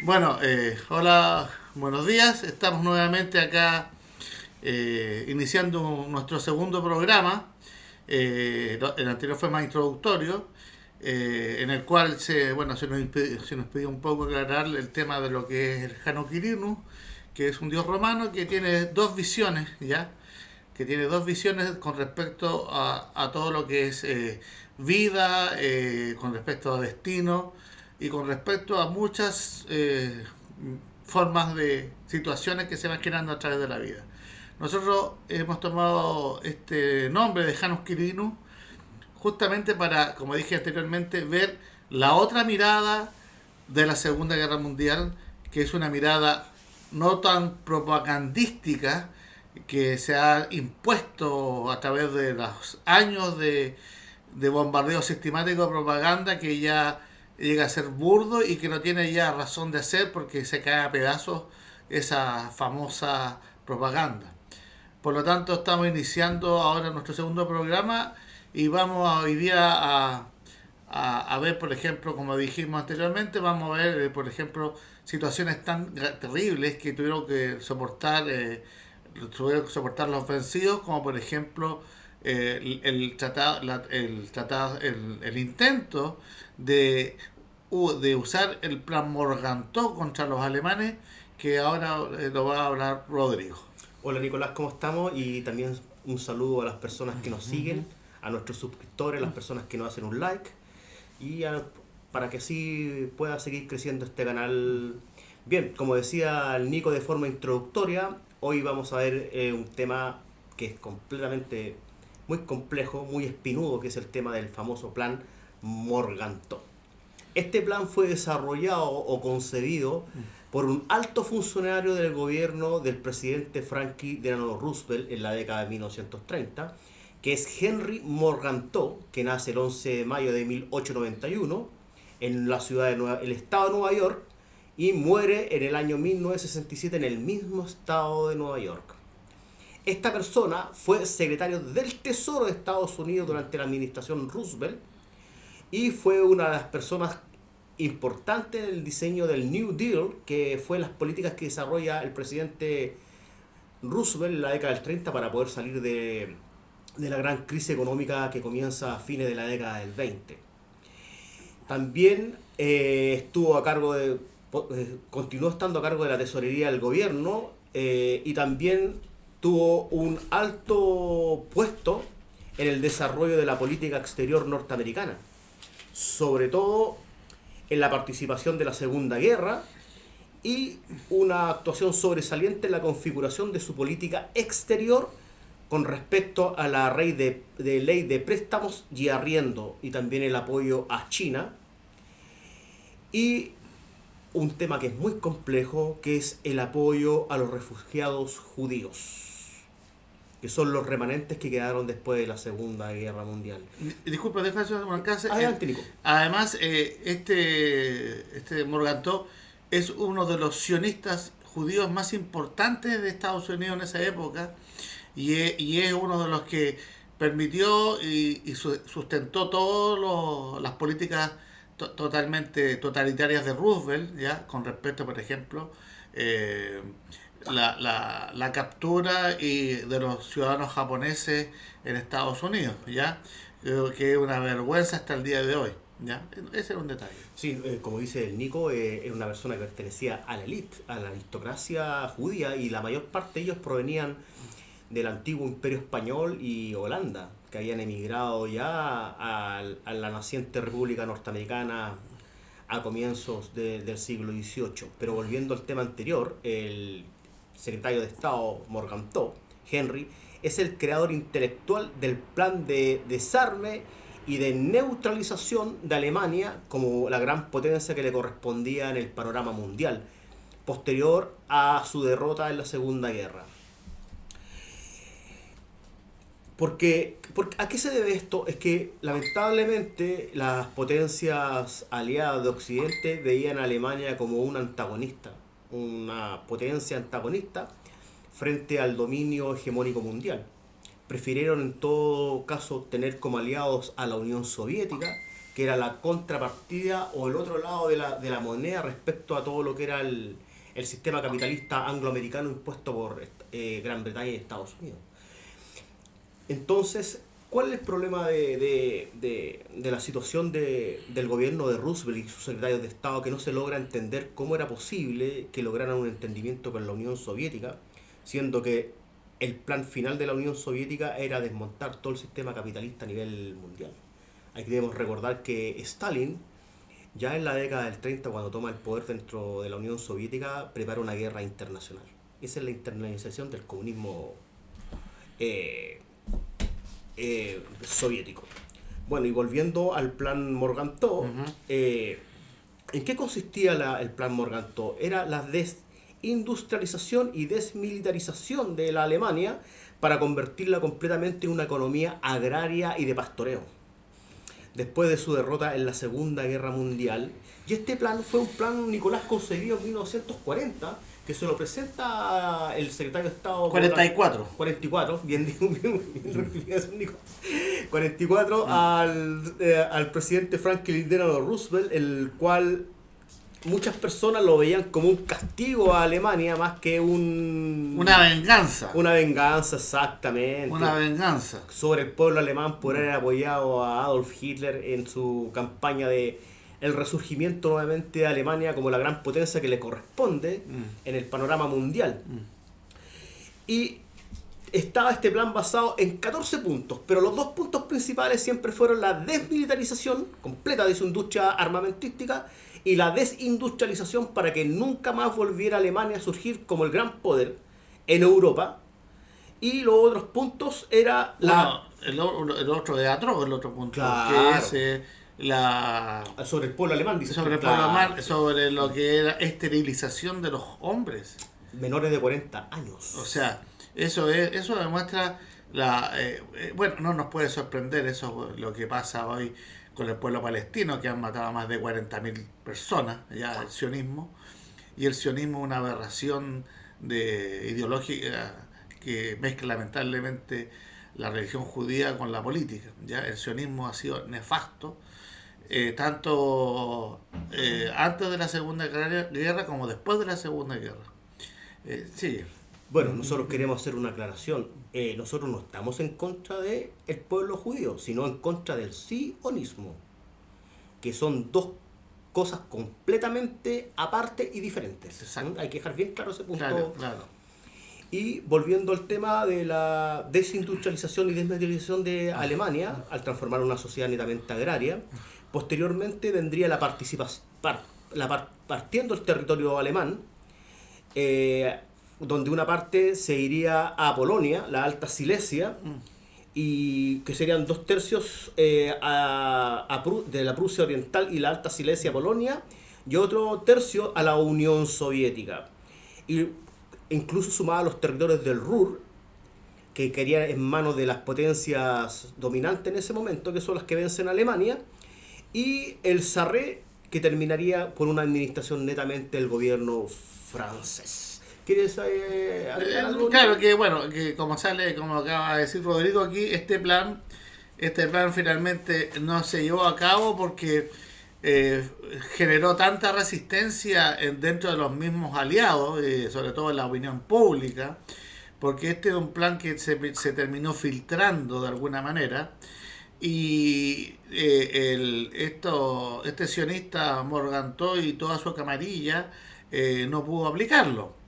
Bueno, hola, buenos días. Estamos nuevamente acá iniciando nuestro segundo programa. El anterior fue más introductorio, en el cual se nos pidió un poco aclarar el tema de lo que es el Jano Quirino, que es un dios romano que tiene dos visiones, ¿ya? Que tiene dos visiones con respecto a todo lo que es vida, con respecto a destino y con respecto a muchas formas de situaciones que se van generando a través de la vida. Nosotros hemos tomado este nombre de Janus Quirinus justamente para, como dije anteriormente, ver la otra mirada de la Segunda Guerra Mundial, que es una mirada no tan propagandística que se ha impuesto a través de los años de bombardeo sistemático de propaganda que ya llega a ser burdo y que no tiene ya razón de ser porque se cae a pedazos esa famosa propaganda. Por lo tanto, estamos iniciando ahora nuestro segundo programa y vamos hoy día a ver, por ejemplo, como dijimos anteriormente, vamos a ver, por ejemplo, situaciones tan terribles que tuvieron que soportar los vencidos, como por ejemplo el intento de, de usar el plan Morganto contra los alemanes, que ahora lo va a hablar Rodrigo. Hola Nicolás, ¿cómo estamos? Y también un saludo a las personas que nos siguen, a nuestros suscriptores, a las personas que nos hacen un like para que así pueda seguir creciendo este canal. Bien, como decía el Nico de forma introductoria, hoy vamos a ver un tema que es completamente muy complejo, muy espinudo, que es el tema del famoso plan Morganto. Este plan fue desarrollado o concebido por un alto funcionario del gobierno del presidente Franklin Delano Roosevelt en la década de 1930, que es Henry Morgantow, que nace el 11 de mayo de 1891 en la ciudad el estado de Nueva York y muere en el año 1967 en el mismo estado de Nueva York. Esta persona fue secretario del Tesoro de Estados Unidos durante la administración Roosevelt y fue una de las personas importantes en el diseño del New Deal, que fue las políticas que desarrolla el presidente Roosevelt en la década del 30 para poder salir de la gran crisis económica que comienza a fines de la década del 20. También estuvo a cargo continuó estando a cargo de la tesorería del gobierno y también tuvo un alto puesto en el desarrollo de la política exterior norteamericana, sobre todo en la participación de la Segunda Guerra y una actuación sobresaliente en la configuración de su política exterior con respecto a la ley de préstamos y arriendo y también el apoyo a China y un tema que es muy complejo, que es el apoyo a los refugiados judíos, que son los remanentes que quedaron después de la Segunda Guerra Mundial. Disculpa, déjame hacer un alcance. Adelante, Nico. Además, este Morganto es uno de los sionistas judíos más importantes de Estados Unidos en esa época y es uno de los que permitió y sustentó todas las políticas totalmente totalitarias de Roosevelt, ¿ya? Con respecto, por ejemplo, eh, la captura de los ciudadanos japoneses en Estados Unidos, ¿ya? Creo que es una vergüenza hasta el día de hoy, ¿ya? Ese era un detalle. Sí, como dice el Nico, era una persona que pertenecía a la élite, a la aristocracia judía, y la mayor parte de ellos provenían del antiguo Imperio Español y Holanda, que habían emigrado ya a la naciente República Norteamericana a comienzos del siglo XVIII. Pero volviendo al tema anterior, el secretario de Estado Morgantow, Henry, es el creador intelectual del plan de desarme y de neutralización de Alemania como la gran potencia que le correspondía en el panorama mundial, posterior a su derrota en la Segunda Guerra. ¿A qué se debe esto? Es que lamentablemente las potencias aliadas de Occidente veían a Alemania como un antagonista, una potencia antagonista frente al dominio hegemónico mundial. Prefirieron en todo caso tener como aliados a la Unión Soviética, que era la contrapartida o el otro lado de la moneda respecto a todo lo que era el sistema capitalista angloamericano impuesto por Gran Bretaña y Estados Unidos. Entonces, ¿cuál es el problema de la situación del gobierno de Roosevelt y sus secretarios de Estado, que no se logra entender cómo era posible que lograran un entendimiento con la Unión Soviética, siendo que el plan final de la Unión Soviética era desmontar todo el sistema capitalista a nivel mundial? Aquí debemos recordar que Stalin, ya en la década del 30, cuando toma el poder dentro de la Unión Soviética, prepara una guerra internacional. Esa es la internalización del comunismo soviético. Bueno, y volviendo al plan Morgenthau, ¿en qué consistía el plan Morgenthau? Era la desindustrialización y desmilitarización de la Alemania para convertirla completamente en una economía agraria y de pastoreo, después de su derrota en la Segunda Guerra Mundial. Y este plan fue un plan Nicolás concebido en 1940, que se lo presenta el secretario de Estado... 44, bien rectificación, Nicolás. 44 al presidente Franklin Delano Roosevelt, el cual muchas personas lo veían como un castigo a Alemania más que una venganza. Una venganza, exactamente. Una venganza. Sobre el pueblo alemán por haber apoyado a Adolf Hitler en su campaña de el resurgimiento nuevamente de Alemania como la gran potencia que le corresponde en el panorama mundial. Y estaba este plan basado en 14 puntos, pero los dos puntos principales siempre fueron la desmilitarización completa de su industria armamentística y la desindustrialización para que nunca más volviera Alemania a surgir como el gran poder en Europa. Y los otros puntos era el otro de atroz, el otro punto, claro, que es sobre el pueblo alemán, dice. Sobre el pueblo alemán, sobre lo que era esterilización de los hombres menores de 40 años. O sea, eso demuestra bueno, no nos puede sorprender eso, lo que pasa hoy con el pueblo palestino, que han matado a más de 40.000 personas, ya el sionismo. Y el sionismo es una aberración ideológica que mezcla lamentablemente la religión judía con la política. Ya el sionismo ha sido nefasto, tanto antes de la Segunda Guerra como después de la Segunda Guerra. Sigue. Bueno, nosotros queremos hacer una aclaración. Nosotros no estamos en contra del pueblo judío, sino en contra del sionismo, que son dos cosas completamente aparte y diferentes. Exacto. Hay que dejar bien claro ese punto. Claro. Y volviendo al tema de la desindustrialización y desmilitarización de Alemania, al transformar una sociedad netamente agraria, posteriormente vendría la participación, partiendo el territorio alemán, donde una parte se iría a Polonia, la Alta Silesia, y que serían 2/3 de la Prusia Oriental y la Alta Silesia, Polonia, y otro tercio a la Unión Soviética. Y incluso sumaba los territorios del Ruhr, que quedarían en manos de las potencias dominantes en ese momento, que son las que vencen a Alemania, y el Sarre, que terminaría por una administración netamente del gobierno francés. ¿Quieres agregar algo? Claro, que bueno, que como acaba de decir Rodrigo aquí, este plan finalmente no se llevó a cabo porque generó tanta resistencia dentro de los mismos aliados, sobre todo en la opinión pública, porque este es un plan que se terminó filtrando de alguna manera, y este sionista Morgenthau y toda su camarilla no pudo aplicarlo.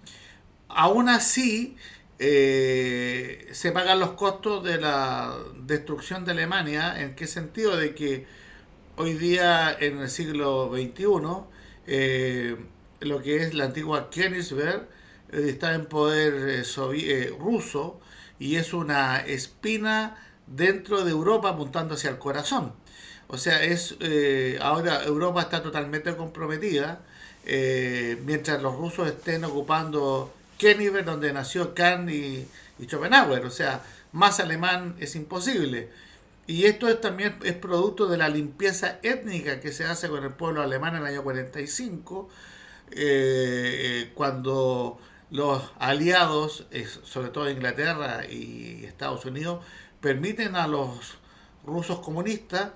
Aún así, se pagan los costos de la destrucción de Alemania. ¿En qué sentido? De que hoy día, en el siglo XXI, lo que es la antigua Königsberg está en poder ruso, y es una espina dentro de Europa apuntando hacia el corazón. O sea, ahora Europa está totalmente comprometida, mientras los rusos estén ocupando Königsberg, donde nació Kant y Schopenhauer. O sea, más alemán es imposible. Y esto también es producto de la limpieza étnica que se hace con el pueblo alemán en el año 45, cuando los aliados, sobre todo Inglaterra y Estados Unidos, permiten a los rusos comunistas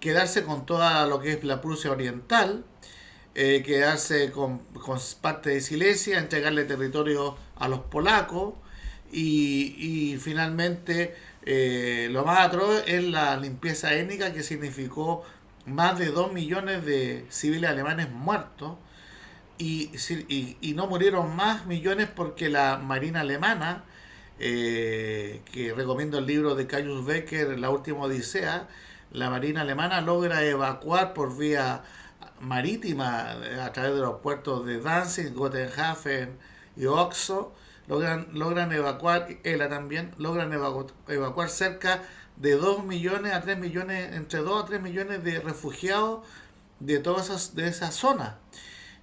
quedarse con toda lo que es la Prusia Oriental, quedarse con parte de Silesia, entregarle territorio a los polacos y finalmente lo más atroz es la limpieza étnica que significó más de 2 millones de civiles alemanes muertos y no murieron más millones porque la Marina alemana, que recomiendo el libro de Caius Becker, La última Odisea, la Marina alemana logra evacuar por vía marítima a través de los puertos de Danzig, Gotenhafen y Oxo, logran evacuar, ELA también, evacuar cerca de 2 millones a 3 millones, entre 2 a 3 millones de refugiados de esa zona.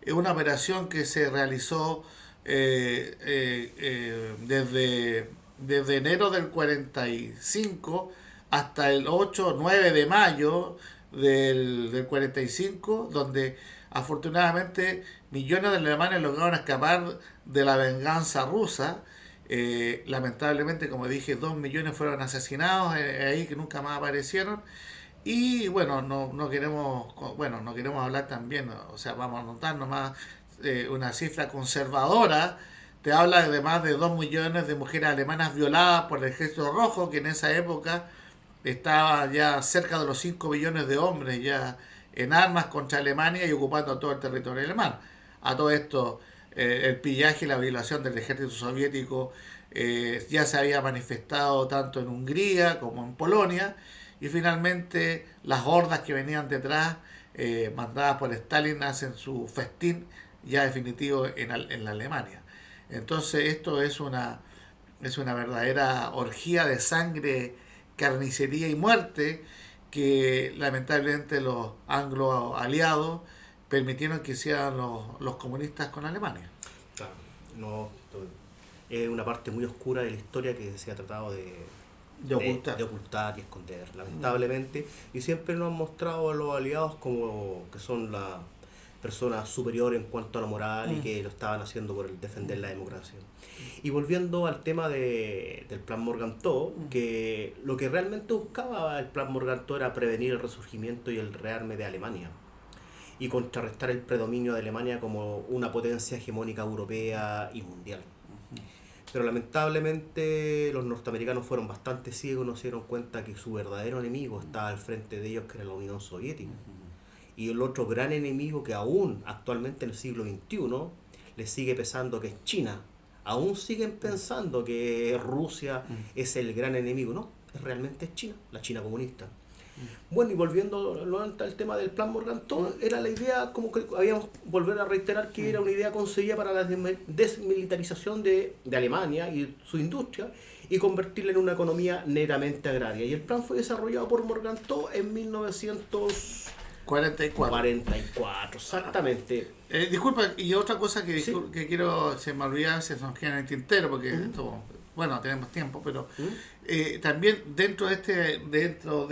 Es una operación que se realizó desde enero del 45 hasta el 8 o 9 de mayo del 45, donde afortunadamente millones de alemanes lograron escapar de la venganza rusa. Lamentablemente, como dije, 2 millones fueron asesinados ahí, que nunca más aparecieron. Y bueno, no queremos hablar también, o sea, vamos a notar nomás una cifra conservadora. Te habla de más de 2 millones de mujeres alemanas violadas por el Ejército Rojo, que en esa época estaba ya cerca de los 5 millones de hombres ya en armas contra Alemania y ocupando todo el territorio alemán. A todo esto, el pillaje y la violación del ejército soviético ya se había manifestado tanto en Hungría como en Polonia, y finalmente las hordas que venían detrás, mandadas por Stalin, hacen su festín ya definitivo en la Alemania. Entonces esto es una verdadera orgía de sangre, carnicería y muerte que lamentablemente los anglo aliados permitieron que hicieran los comunistas con Alemania. Claro, no, es una parte muy oscura de la historia que se ha tratado de ocultar y esconder, lamentablemente, y siempre nos han mostrado a los aliados como que son las personas superiores en cuanto a la moral y que lo estaban haciendo por defender la democracia. Y volviendo al tema del Plan Morgenthau, que lo que realmente buscaba el Plan Morgenthau era prevenir el resurgimiento y el rearme de Alemania y contrarrestar el predominio de Alemania como una potencia hegemónica europea y mundial. Pero lamentablemente los norteamericanos fueron bastante ciegos, no se dieron cuenta que su verdadero enemigo estaba al frente de ellos, que era la Unión Soviética. Y el otro gran enemigo que aún actualmente en el siglo XXI les sigue pesando, que es China. Aún siguen pensando que Rusia es el gran enemigo. No, realmente es China, la China comunista. Bueno, y volviendo nuevamente al tema del Plan Morgenthau, era la idea, como que habíamos volver a reiterar, que era una idea concebida para la desmilitarización de Alemania y su industria y convertirla en una economía netamente agraria. Y el plan fue desarrollado por Morgenthau en 1944, exactamente. Disculpa, y otra cosa que, ¿Sí? que quiero, se me olvidaba, se nos queda en el tintero, porque esto, bueno, tenemos tiempo, pero también dentro de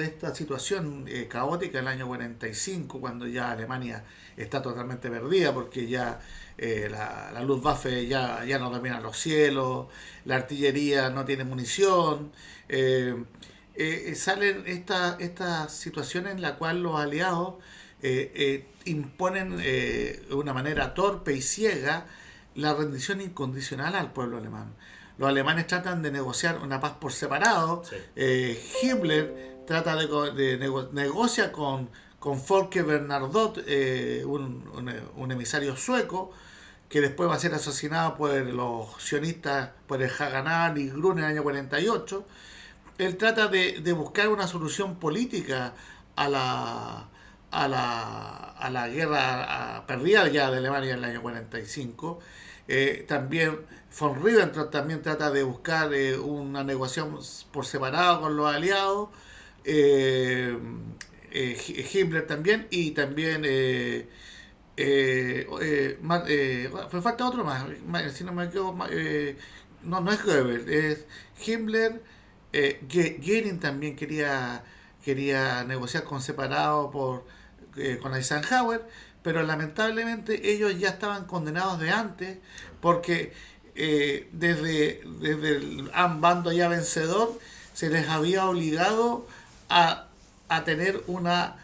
esta situación caótica del año 45, cuando ya Alemania está totalmente perdida, porque ya la Luftwaffe ya no domina los cielos, la artillería no tiene munición, salen estas situaciones en la cual los aliados imponen de una manera torpe y ciega la rendición incondicional al pueblo alemán. Los alemanes tratan de negociar una paz por separado. Sí. Himmler trata negocia con Folke Bernadotte, un emisario sueco, que después va a ser asesinado por los sionistas, por el Haganah y Grun en el año 48. Él trata de buscar una solución política a la guerra perdida ya de Alemania en el año 45. También von Ribbentrop también trata de buscar una negociación por separado con los aliados. Himmler también, y también fue falta otro más, si no me equivoco, no es Goebbels, es Himmler. Goering también quería negociar con separado con Eisenhower, pero lamentablemente ellos ya estaban condenados de antes, porque desde el bando ya vencedor se les había obligado a tener una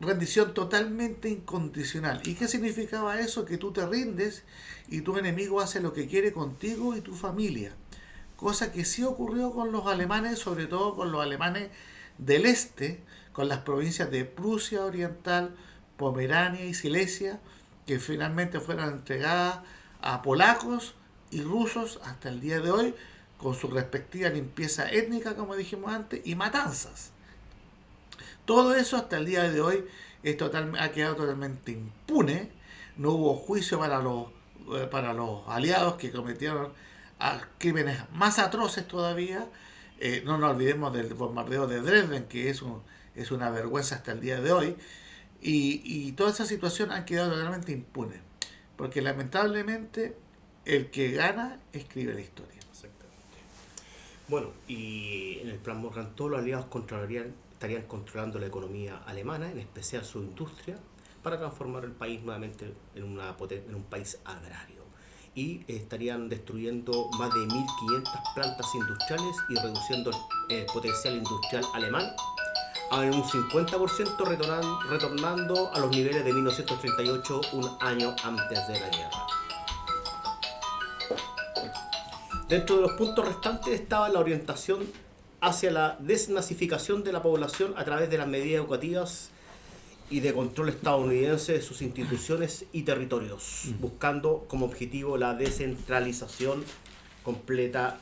rendición totalmente incondicional. ¿Y qué significaba eso? Que tú te rindes y tu enemigo hace lo que quiere contigo y tu familia. Cosa que sí ocurrió con los alemanes, sobre todo con los alemanes del este, con las provincias de Prusia Oriental, Pomerania y Silesia, que finalmente fueron entregadas a polacos y rusos hasta el día de hoy, con su respectiva limpieza étnica, como dijimos antes, y matanzas. Todo eso hasta el día de hoy ha quedado totalmente impune. No hubo juicio para los aliados que cometieron crímenes más atroces todavía. No nos olvidemos del bombardeo de Dresden, que es una vergüenza hasta el día de hoy. Y toda esa situación ha quedado totalmente impune. Porque lamentablemente el que gana escribe la historia. Exactamente. Bueno, y en el plan Morgan todos los aliados estarían controlando la economía alemana, en especial su industria, para transformar el país nuevamente en un país agrario. Y estarían destruyendo más de 1.500 plantas industriales y reduciendo el potencial industrial alemán a un 50%, retornando a los niveles de 1938, un año antes de la guerra. Dentro de los puntos restantes estaba la orientación hacia la desnazificación de la población a través de las medidas educativas y de control estadounidense de sus instituciones y territorios, buscando como objetivo la descentralización completa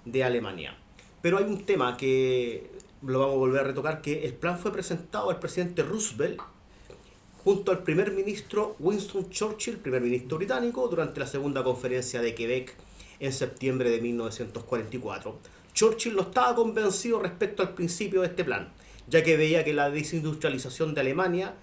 de Alemania. Pero hay un tema que lo vamos a volver a retocar, que el plan fue presentado al presidente Roosevelt junto al primer ministro Winston Churchill, primer ministro británico, durante la segunda conferencia de Quebec en septiembre de 1944. Churchill no estaba convencido respecto al principio de este plan, ya que veía que la desindustrialización de Alemania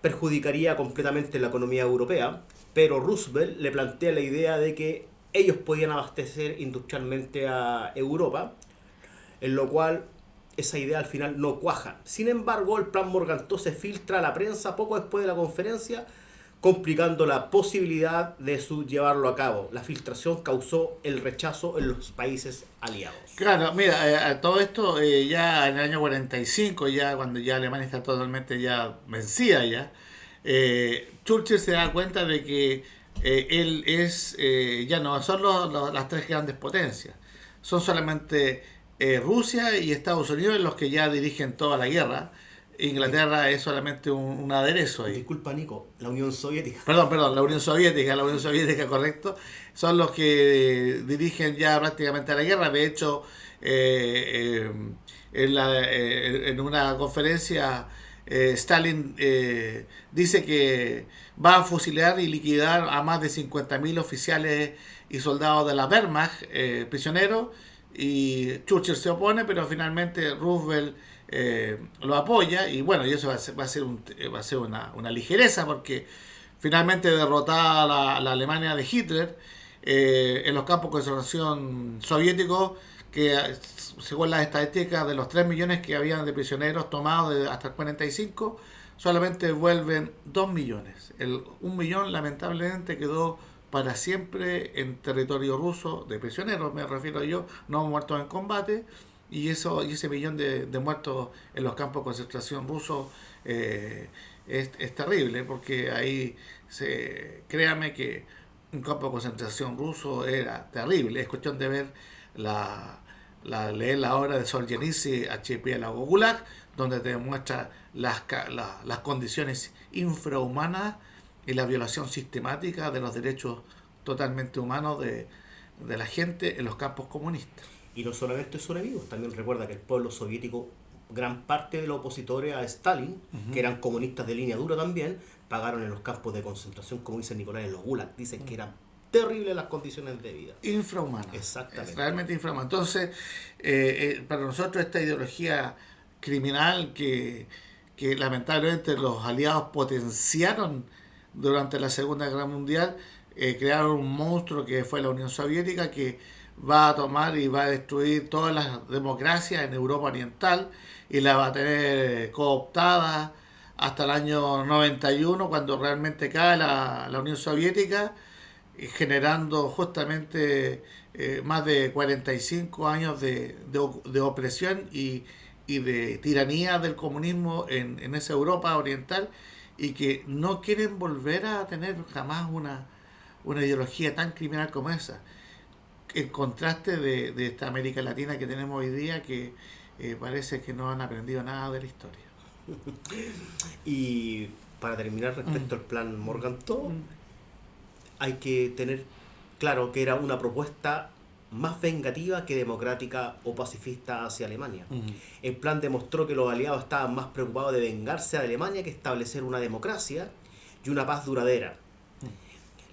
perjudicaría completamente la economía europea, pero Roosevelt le plantea la idea de que ellos podían abastecer industrialmente a Europa, en lo cual esa idea al final no cuaja. Sin embargo, el plan Morganto se filtra a la prensa poco después de la conferencia, complicando la posibilidad de llevarlo a cabo. La filtración causó el rechazo en los países aliados. Claro, mira, todo esto ya en el año 45, ya cuando ya Alemania está totalmente ya vencida ya, Churchill se da cuenta de que él es, ya no son las tres grandes potencias, son solamente Rusia y Estados Unidos los que ya dirigen toda la guerra. Inglaterra es solamente un aderezo ahí. Disculpa, Nico, la Unión Soviética. Perdón, la Unión Soviética, correcto. Son los que dirigen ya prácticamente la guerra. De hecho, en una conferencia, Stalin dice que va a fusilar y liquidar a más de 50.000 oficiales y soldados de la Wehrmacht, prisioneros, y Churchill se opone, pero finalmente Roosevelt lo apoya, y bueno, y eso va a ser una ligereza, porque finalmente derrotada la Alemania de Hitler en los campos de concentración soviéticos, que según las estadísticas de los 3 millones que habían de prisioneros tomados hasta el 45, solamente vuelven 2 millones. El 1 millón lamentablemente quedó para siempre en territorio ruso de prisioneros, me refiero yo, no muertos en combate. Y ese millón de muertos en los campos de concentración rusos es terrible, porque ahí créame que un campo de concentración ruso era terrible. Es cuestión de ver leer la obra de Solzhenitsyn, Archipiélago Gulag, donde te demuestra las condiciones infrahumanas y la violación sistemática de los derechos totalmente humanos de la gente en los campos comunistas. Y no solamente sus enemigos, también recuerda que el pueblo soviético, gran parte de los opositores a Stalin, que eran comunistas de línea dura también, pagaron en los campos de concentración, como dice Nicolás, en los gulag. Dicen que eran terribles las condiciones de vida. Infrahumanas. Exactamente. Es realmente infrahumana. Entonces, para nosotros esta ideología criminal que lamentablemente los aliados potenciaron durante la Segunda Guerra Mundial, crearon un monstruo que fue la Unión Soviética, que va a tomar y va a destruir todas las democracias en Europa Oriental y la va a tener cooptada hasta el año 91, cuando realmente cae la Unión Soviética, generando justamente más de 45 años de opresión y y de tiranía del comunismo en esa Europa oriental, y que no quieren volver a tener jamás una ideología tan criminal como esa. En contraste de esta América Latina que tenemos hoy día, que parece que no han aprendido nada de la historia. Y para terminar, respecto al plan Morgenthau, hay que tener claro que era una propuesta más vengativa que democrática o pacifista hacia Alemania. El plan demostró que los aliados estaban más preocupados de vengarse a Alemania que establecer una democracia y una paz duradera.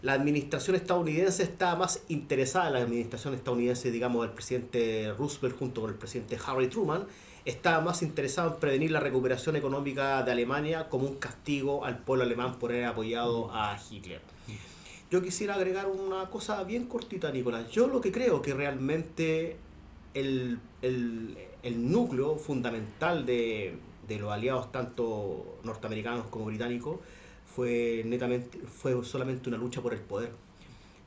La administración estadounidense estaba más interesada, la administración estadounidense, digamos, del presidente Roosevelt junto con el presidente Harry Truman, estaba más interesado en prevenir la recuperación económica de Alemania como un castigo al pueblo alemán por haber apoyado a Hitler. Yo quisiera agregar una cosa bien cortita, Nicolás. Yo lo que creo que realmente el núcleo fundamental de los aliados, tanto norteamericanos como británicos, fue solamente una lucha por el poder.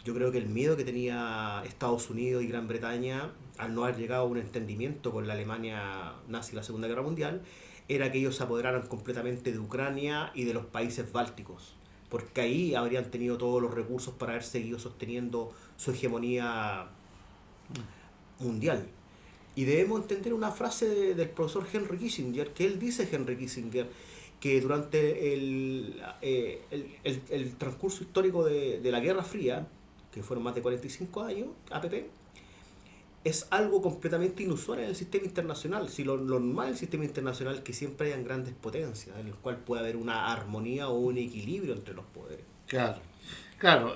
Yo creo que el miedo que tenía Estados Unidos y Gran Bretaña al no haber llegado a un entendimiento con la Alemania nazi en la Segunda Guerra Mundial era que ellos se apoderaran completamente de Ucrania y de los países bálticos, porque ahí habrían tenido todos los recursos para haber seguido sosteniendo su hegemonía mundial. Y debemos entender una frase del profesor Henry Kissinger, que él dice, Henry Kissinger, que durante el transcurso histórico de la Guerra Fría, que fueron más de 45 años, APP, es algo completamente inusual en el sistema internacional. Si lo normal en el sistema internacional es que siempre hayan grandes potencias, en el cual puede haber una armonía o un equilibrio entre los poderes. Claro,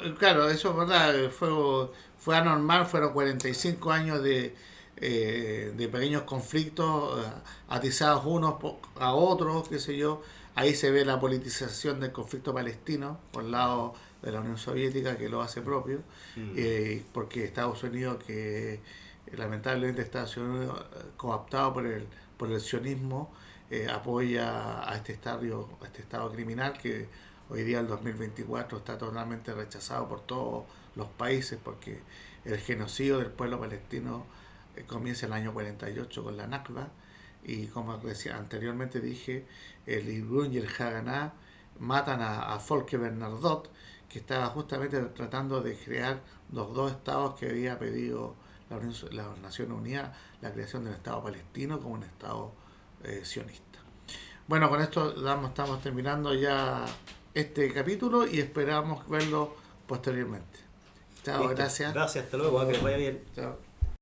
eso es verdad, fue anormal, fueron 45 años de pequeños conflictos atizados unos a otros, qué sé yo. Ahí se ve la politización del conflicto palestino por el lado de la Unión Soviética, que lo hace propio, porque Estados Unidos, que lamentablemente Estados Unidos, cooptado por el sionismo, apoya a este estado criminal que hoy día, el 2024, está totalmente rechazado por todos los países, porque el genocidio del pueblo palestino comienza en el año 48 con la Nakba, y como anteriormente dije, el Irgun y el Haganá matan a Folke Bernadotte, que estaba justamente tratando de crear los dos estados que había pedido las Naciones Unidas, la creación del Estado palestino como un Estado sionista. Bueno, con esto estamos terminando ya este capítulo y esperamos verlo posteriormente. Chao, Listo. gracias. Gracias, hasta luego, que les vaya bien. Chao.